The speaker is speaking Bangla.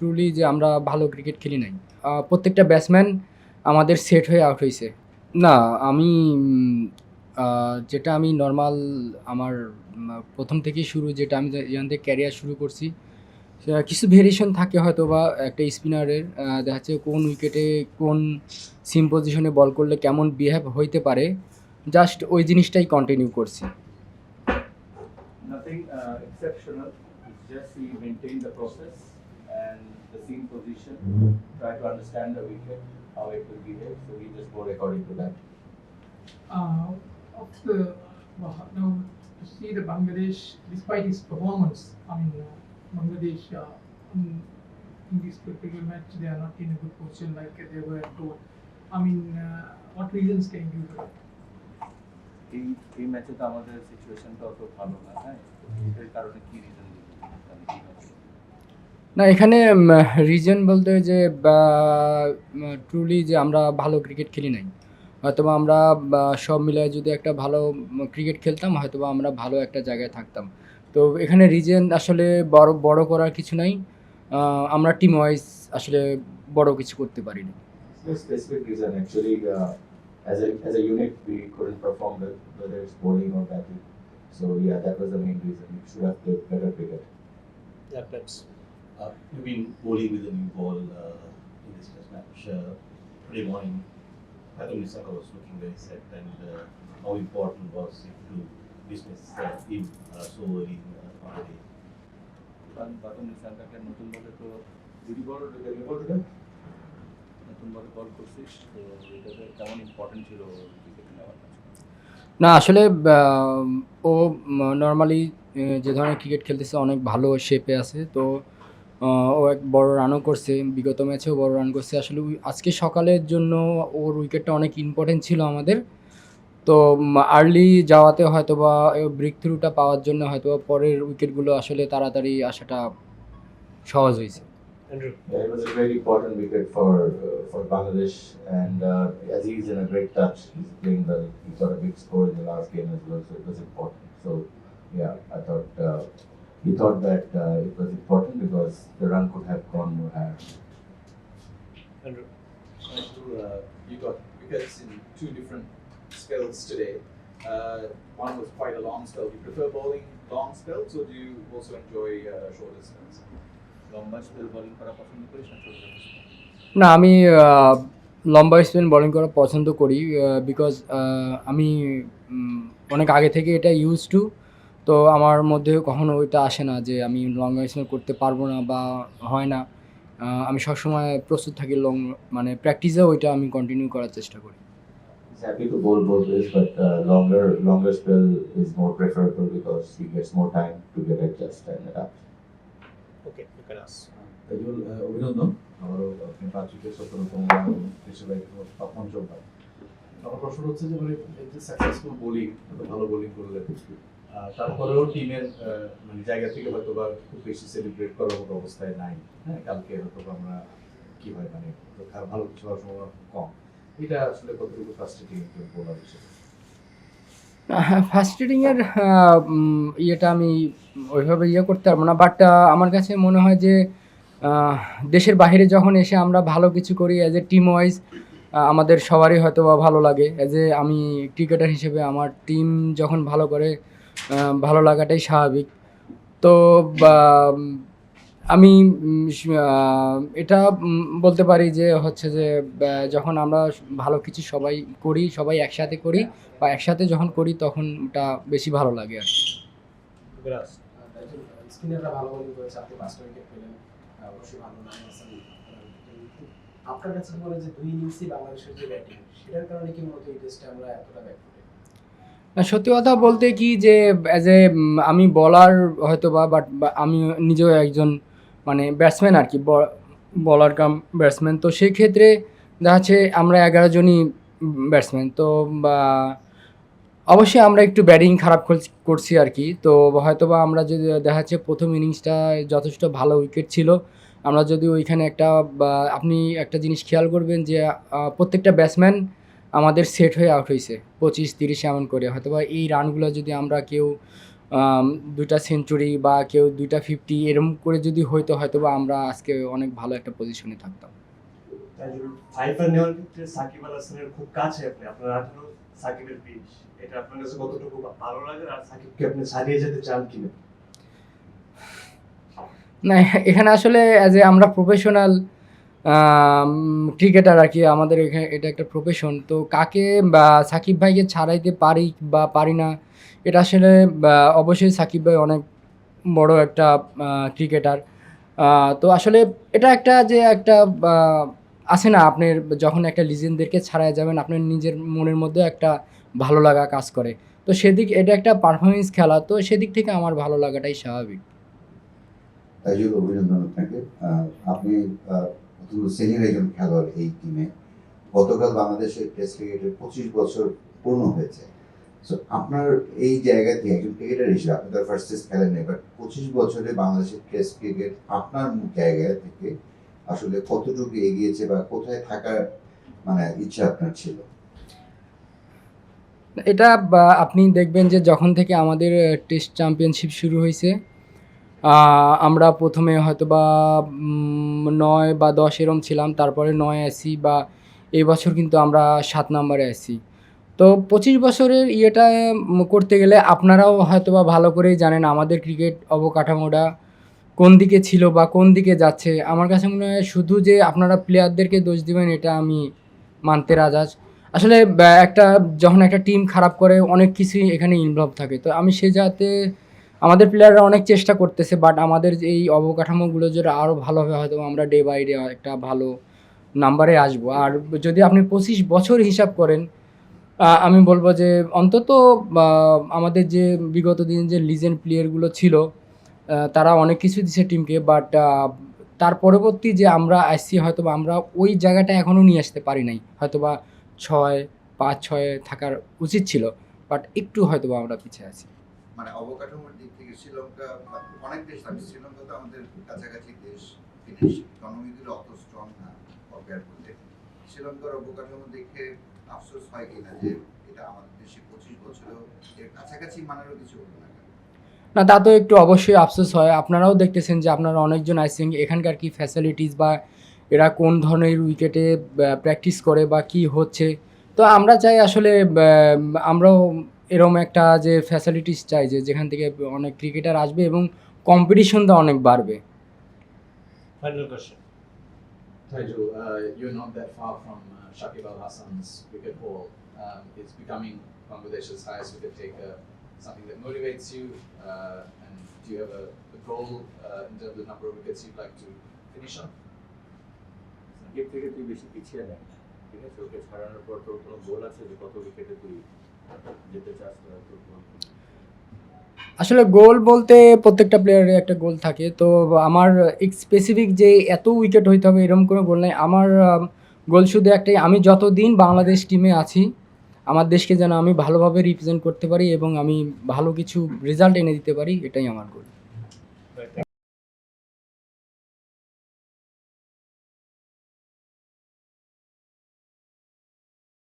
ট্রুলি যে আমরা ভালো ক্রিকেট খেলি নাই। প্রত্যেকটা ব্যাটসম্যান আমাদের সেট হয়ে আউট হইছে। না, আমি আ যেটা আমি নরমাল আমার ১ম থেকেই শুরু যেটা আমি যেখান থেকে ক্যারিয়ার শুরু করছি, কিছু ভেরিয়েশন থাকে হয়তোবা একটা স্পিনারের দেখা যাচ্ছে কোন উইকেটে কোন সিম পজিশনে বল করলে কেমন বিহেভ হইতে পারে। জাস্ট ওই জিনিসটাই কন্টিনিউ করছি। Nothing exceptional. It's just he maintained the process and the seam position, try to understand the wicket, how it will behave. So he just bowled according to that. Of the now to see the Bangladesh, despite his performance, Bangladesh in this particular match they are not in a good position like they were told. What reasons can you give? এই ম্যাচে তো আমাদের সিচুয়েশনটা অত ভালো না, হ্যাঁ, এটার কারণে কি রিজন দিবেন? না, এখানে রিজন বলতে যে ট্রুলি যে আমরা ভালো ক্রিকেট খেলি নাই। হয়তোবা আমরা সব মিলায় যদি একটা ভালো ক্রিকেট খেলতাম হয়তোবা আমরা ভালো একটা জায়গায় থাকতাম। তো এখানে রিজন আসলে বড় করার কিছু নাই। আমরা টিম ওয়াইজ আসলে বড় কিছু করতে পারিনি। No specific reason actually. As a unit, we couldn't perform whether it's bowling or batting. So yeah, that was the main reason. We should have played better cricket. Yeah, that's you've been bowling with a new ball in this test match. Today morning, Pathum Nisaka was looking very set, and how important was it to dismiss him so early on the day? Pathum Nisaka can নতুন বলে তো দুই বল today. নতুন বলে বল করছিস, তো এটাতে কেমন ইম্পর্টেন্ট ছিল ক্রিকেট নেওয়ার? না আসলে ও নরমালি যে ধরনের ক্রিকেট খেলতেছে অনেক ভালো শেপে আছে। তো ও এক বড় রানও করছে। বিগত ম্যাচেও বড় রান করছে। আসলে আজকে সকালের জন্য ওর উইকেটটা অনেক ইম্পোর্টেন্ট ছিল আমাদের। তো আর্লি যাওয়াতে হয়তোবা ব্রেক থ্রুটা পাওয়ার জন্য হয়তোবা পরের উইকেটগুলো আসলে তাড়াতাড়ি আসাটা সহজ হইছে। Andrew. Yeah, it was a very important wicket for Bangladesh, and as he's in a great touch, he's playing well. He got a big score in the last game as well, so it was important. So yeah, I thought he thought that it was important because the run could have gone more higher. Andrew. You got wickets in two different spells today. One was quite a long spell. Do you prefer bowling long spells, or do you also enjoy shorter spells? লম্বা স্পেল বোলিং করা পছন্দ করিস না ছোট ছোট? না, আমি লম্বা স্পিন বোলিং করা পছন্দ করি বিকজ আমি অনেক আগে থেকে এটা ইউজ টু। তো আমার মধ্যে কখনো ওইটা আসে না যে আমি লং স্পিন করতে পারবো না বা হয় না। আমি সবসময় প্রস্তুত থাকি মানে প্র্যাকটিসেও ওইটা আমি কন্টিনিউ করার চেষ্টা করি। He's happy to bowl both ways, but longer spell is more preferable because he gets more time to get adjusted and adapt. Okay, you can ask. Taijul, অভিনন্দন। আমারও আপনি 5 উইকেট 17তম হিসেবে অঞ্চল পায়। আমার প্রশ্ন হচ্ছে যে মানে এই যে সাকসেসফুল বোলিং, ভালো বোলিং করলেন, তারপরেও টিমের মানে জায়গা থেকে হয়তো বা খুব বেশি সেলিব্রেট করার মতো অবস্থায় নাই। হ্যাঁ, কালকে হয়তো আমরা কি হয় মানে ভালো কিছু হওয়ার সম্ভাবনা কম। এটা আসলে কতটুকু ফ্রাস্ট্রেটিং একটু বলা হচ্ছে? হ্যাঁ, ফার্স্ট-রিডিংয়ের ইয়েটা আমি ওইভাবে করতে পারবো না। বাট আমার কাছে মনে হয় যে দেশের বাহিরে যখন এসে আমরা ভালো কিছু করি অ্যাজ এ টিম ওয়াইজ আমাদের সবারই হয়তোবা ভালো লাগে। অ্যাজ এ আমি ক্রিকেটার হিসেবে আমার টিম যখন ভালো করে ভালো লাগাটাই স্বাভাবিক। তো আমি এটা বলতে পারি যে হচ্ছে যে যখন আমরা ভালো কিছু সবাই একসাথে করি বা একসাথে যখন করি তখন ওটা বেশি ভালো লাগে আর কি। You can ask. স্পিনাররা ভালো বোলিং করেছে, আপনি 5টা উইকেট পেলেন, অবশ্যই ভালো নাম আছে। আপনার কাছে মনে হয় যে 2 ইনিংসই বাংলাদেশের যে ব্যাটিং সেটার কারণে কি মূলত এই টেস্টে আমরা এতটা ব্যাকফুটে? না, সত্যি কথা বলতে কি যে অ্যাজ এ আমি বলার হয়তোবা বাট আমি নিজেও একজন মানে ব্যাটসম্যান আর কি, বলার কাম ব্যাটসম্যান। তো সেই ক্ষেত্রে দেখা যাচ্ছে আমরা 11 জনই ব্যাটসম্যান। তো অবশ্যই আমরা একটু ব্যাটিং খারাপ করছি আর কি। তো হয়তোবা আমরা যদি দেখা যাচ্ছে প্রথম ইনিংসটা যথেষ্ট ভালো উইকেট ছিল। আমরা যদি ওইখানে আপনি একটা জিনিস খেয়াল করবেন যে প্রত্যেকটা ব্যাটসম্যান আমাদের সেট হয়ে আউট হইছে 25-30 এমন করে। হয়তোবা এই রানগুলো যদি আমরা কেউ 2টা সেঞ্চুরি বা কেউ 2টা 50 এরকম করে যদি হইতো হয়তোবা আমরা আজকে অনেক ভালো একটা পজিশনে থাকতাম। তাইজুল, ফাইবার নেওয়ার ক্ষেত্রে সাকিব আল হাসানের খুব কাছে আপনি, আপনার 18, সাকিবের 20, এটা আপনার কাছে কতটুকু ভালো লাগে আর সাকিবকে আপনি ছাড়িয়ে যেতে চান কিনা? না, এখানে আসলে অ্যাজ এ আমরা প্রফেশনাল ক্রিকেটার আর কি, আমাদের এখানে এটা একটা প্রফেশন। তো কাকে বা সাকিব ভাইকে ছাড়াইতে পারি বা পারি না, এটা আসলে অবশ্যই সাকিব ভাই অনেক বড় একটা ক্রিকেটার। তো আসলে এটা একটা যে একটা আছে না, আপনার যখন একটা লিজেন্ডদেরকে ছাড়াই যাবেন আপনার নিজের মনের মধ্যে একটা ভালো লাগা কাজ করে। তো সেদিক এটা একটা পারফরমেন্স খেলা, তো সেদিক থেকে আমার ভালো লাগাটাই স্বাভাবিক। তাইজুল, অভিনন্দন আপনাকে। আপনি অত্যন্ত সিনিয়র একজন খেলোয়াড় এই টিমে। গতকাল বাংলাদেশের টেস্ট ক্রিকেটের 25 বছর পূর্ণ হয়েছে। সো আপনার এই জায়গা থেকে একজন ক্রিকেটার হিসেবে, আপনি তার ফার্স্ট টেস্ট খেলেন নাই, বাট 25 বছরে বাংলাদেশের টেস্ট ক্রিকেট আপনার জায়গা থেকে আসলে কতটুকু এগিয়েছে বা কোথায় থাকার মানে ইচ্ছা আপনার ছিল? এটা আপনি দেখবেন যে যখন থেকে আমাদের টেস্ট চ্যাম্পিয়নশিপ শুরু হয়েছে, আমরা প্রথমে হয়তো বা 9 বা 10 এরম ছিলাম, তারপরে 9 আসি, বা এই বছর কিন্তু আমরা 7 নম্বরে আসি। তো 25 বছরের ইয়েটা করতে গেলে আপনারাও হয়তো বা ভালো করেই জানেন আমাদের ক্রিকেট অবকাঠামোটা কোন দিকে ছিল বা কোন দিকে যাচ্ছে। আমার কাছে মনে হয় শুধু যে আপনারা প্লেয়ারদেরকে দোষ দিবেন এটা আমি মানতে রাজাজ। আসলে একটা যখন একটা টিম খারাপ করে অনেক কিছুই এখানে ইনভলভ থাকে। তো আমি সে যাতে আমাদের প্লেয়াররা অনেক চেষ্টা করতেছে, বাট আমাদের যে এই অবকাঠামোগুলো যেটা আরও ভালো হবে হয়তো আমরা ডে বাই ডে একটা ভালো নাম্বারে আসবো। আর যদি আপনি 25 বছর হিসাব করেন, আমি বলবো যে অন্তত আমাদের যে বিগত দিনে যে লিজেন্ড প্লেয়ারগুলো ছিল তারা অনেক কিছু দিছে টিমকে, বাট তার পরবর্তী যে আমরা আসছি হয়তোবা আমরা ওই জায়গাটা এখনও নিয়ে আসতে পারি নাই। হয়তোবা 5-6 থাকার উচিত ছিল, বাট একটু হয়তোবা আমরা পিছিয়ে আছি। মানে অবকাঠামোর দিক থেকে শ্রীলঙ্কা অনেক দেশ থাকে, শ্রীলঙ্কা তো আমাদের কাছাকাছি দেশ, ফিনিশ ইকোনমিগুলো অত স্ট্রং না কম্পেয়ার করতে। শ্রীলঙ্কার অবকাঠামো দেখে আফসোস হয় কিনা যে এটা আমাদের দেশে 25 বছরেও এর কাছাকাছি মানেরও কিছু হলো না? না, তা তো একটু অবশ্যই আফসোস হয়। আপনারাও দেখতেছেন যে আপনারা অনেকজন আইসিং, এখানকার কি ফ্যাসিলিটিস বা এরা কোন ধরনের উইকেটে প্র্যাকটিস করে বা কি হচ্ছে। তো আমরা চাই আসলে আমরাও এরকম একটা যে ফ্যাসিলিটিস চাই যে যেখান থেকে অনেক ক্রিকেটার আসবে এবং কম্পিটিশনটা অনেক বাড়বে। Final question. Taijul, you're not that far from Shakib Al Hasan's wicket haul. It's becoming Bangladesh's highest wicket taker, something that motivates you. And do you have a goal in terms of the number of wickets you'd like to finish on? Shakib থেকে তুই বেশি পিছিয়ে নেয়, ঠিক আছে? ওকে ছাড়ানোর পর তোর কোনো গোল আছে যে কত উইকেটে তুই যেতে চাস? তোর গোল আসলে গোল বলতে প্রত্যেকটা প্লেয়ারের একটা গোল থাকে। তো আমার স্পেসিফিক যে এত উইকেট হইতে হবে এরকম কোনো গোল নাই। আমার গোল শুধু একটাই, আমি যতদিন বাংলাদেশ টিমে আছি আমার দেশকে যেন আমি ভালোভাবে রিপ্রেজেন্ট করতে পারি এবং আমি ভালো কিছু রেজাল্ট এনে দিতে পারি, এটাই আমার গোল।